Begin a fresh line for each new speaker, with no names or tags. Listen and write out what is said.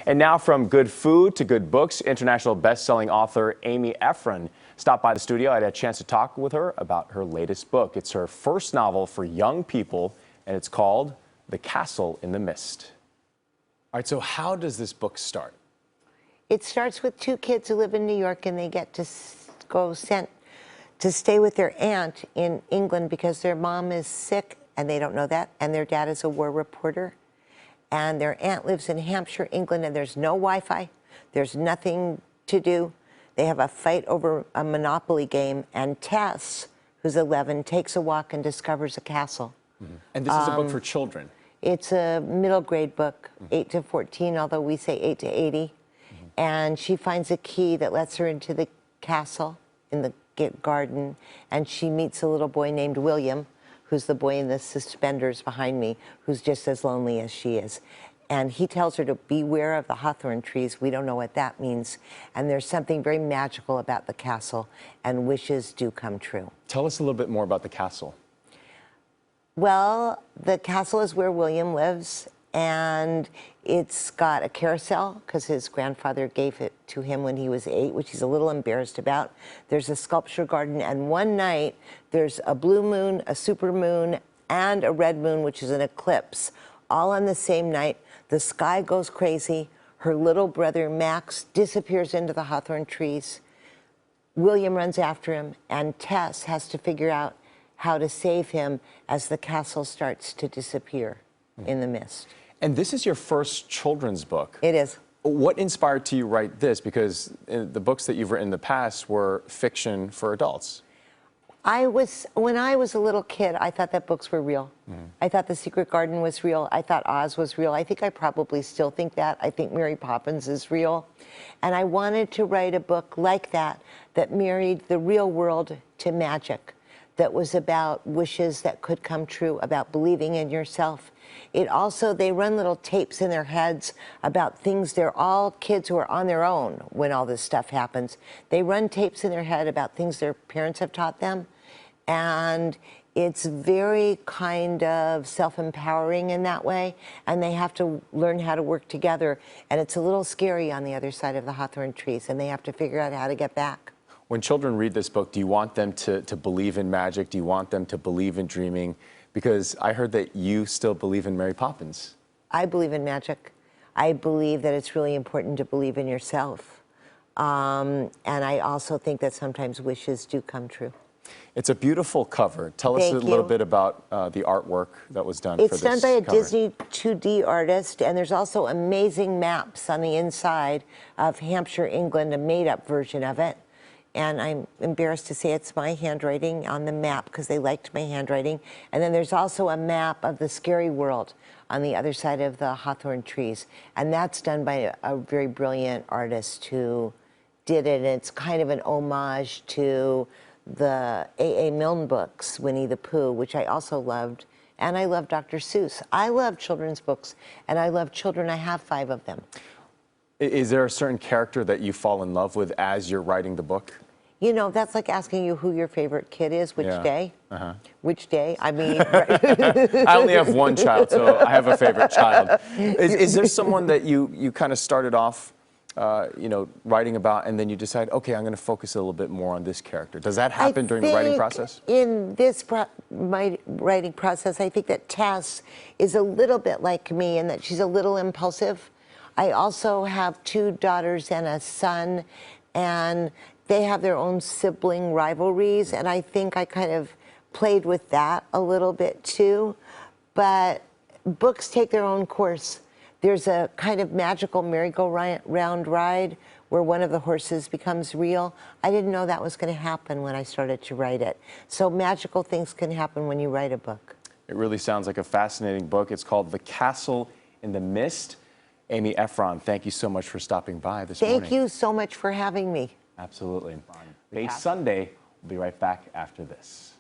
And now from good food to good books, international best-selling author Amy Ephron stopped by the studio. I had a chance to talk with her about her latest book. It's her first novel for young people, and it's called The Castle in the Mist. All right, so how does this book start?
It starts with two kids who live in New York, and they get to go sent to stay with their aunt in England because their mom is sick, and they don't know that, and their dad is a war reporter. And their aunt lives in Hampshire, England, and there's no Wi-Fi. There's nothing to do. They have a fight over a Monopoly game, and Tess, who's 11, takes a walk and discovers a castle.
Mm-hmm. And this is a book for children?
It's a middle grade book, 8 to 14, although we say 8 to 80. Mm-hmm. And she finds a key that lets her into the castle in the garden, and she meets a little boy named William, who's the boy in the suspenders behind me, who's just as lonely as she is. And he tells her to beware of the hawthorn trees. We don't know what that means. And there's something very magical about the castle, and wishes do come true.
Tell us a little bit more about the castle.
Well, the castle is where William lives, and it's got a carousel because his grandfather gave it to him when he was 8, which he's a little embarrassed about. There's a sculpture garden, and one night there's a blue moon, a super moon, and a red moon, which is an eclipse, all on the same night. The sky goes crazy. Her little brother Max disappears into the hawthorn trees. William runs after him, and Tess has to figure out how to save him as the castle starts to disappear in the mist.
And this is your first children's book.
It is.
What inspired you to write this? Because the books that you've written in the past were fiction for adults.
When I was a little kid, I thought that books were real. I thought The Secret Garden was real. I thought Oz was real. I think I probably still think that. I think Mary Poppins is real. And I wanted to write a book like that, that married the real world to magic, that was about wishes that could come true, about believing in yourself. It also, they run little tapes in their heads about things. They're all kids who are on their own when all this stuff happens. They run tapes in their head about things their parents have taught them. And it's very kind of self-empowering in that way. And they have to learn how to work together. And it's a little scary on the other side of the hawthorn trees. And they have to figure out how to get back.
When children read this book, do you want them to believe in magic? Do you want them to believe in dreaming? Because I heard that you still believe in Mary Poppins.
I believe in magic. I believe that it's really important to believe in yourself. And I also think that sometimes wishes do come true.
It's a beautiful cover. Tell us a little bit about the artwork that was done for this cover.
It's done by a Disney 2D artist, and there's also amazing maps on the inside of Hampshire, England, a made-up version of it. And I'm embarrassed to say it's my handwriting on the map because they liked my handwriting. And then there's also a map of the scary world on the other side of the hawthorn trees. And that's done by a very brilliant artist who did it. And it's kind of an homage to the A.A. Milne books, Winnie the Pooh, which I also loved. And I love Dr. Seuss. I love children's books, and I love children. I have 5 of them.
Is there a certain character that you fall in love with as you're writing the book?
You know, that's like asking you who your favorite kid is, which day. Which day? I mean...
I only have one child, so I have a favorite child. Is there someone that you kind of started off, you know, writing about, and then you decide, okay, I'm going to focus a little bit more on this character? Does that happen during the writing process?
In this my writing process, I think that Tess is a little bit like me in that she's a little impulsive. I also have 2 daughters and a son, and they have their own sibling rivalries, and I think I kind of played with that a little bit too. But books take their own course. There's a kind of magical merry-go-round ride where one of the horses becomes real. I didn't know that was going to happen when I started to write it. So magical things can happen when you write a book.
It really sounds like a fascinating book. It's called The Castle in the Mist. Amy Ephron, thank you so much for stopping by this morning.
Thank you so much for having me.
Absolutely. Sunday, we'll be right back after this.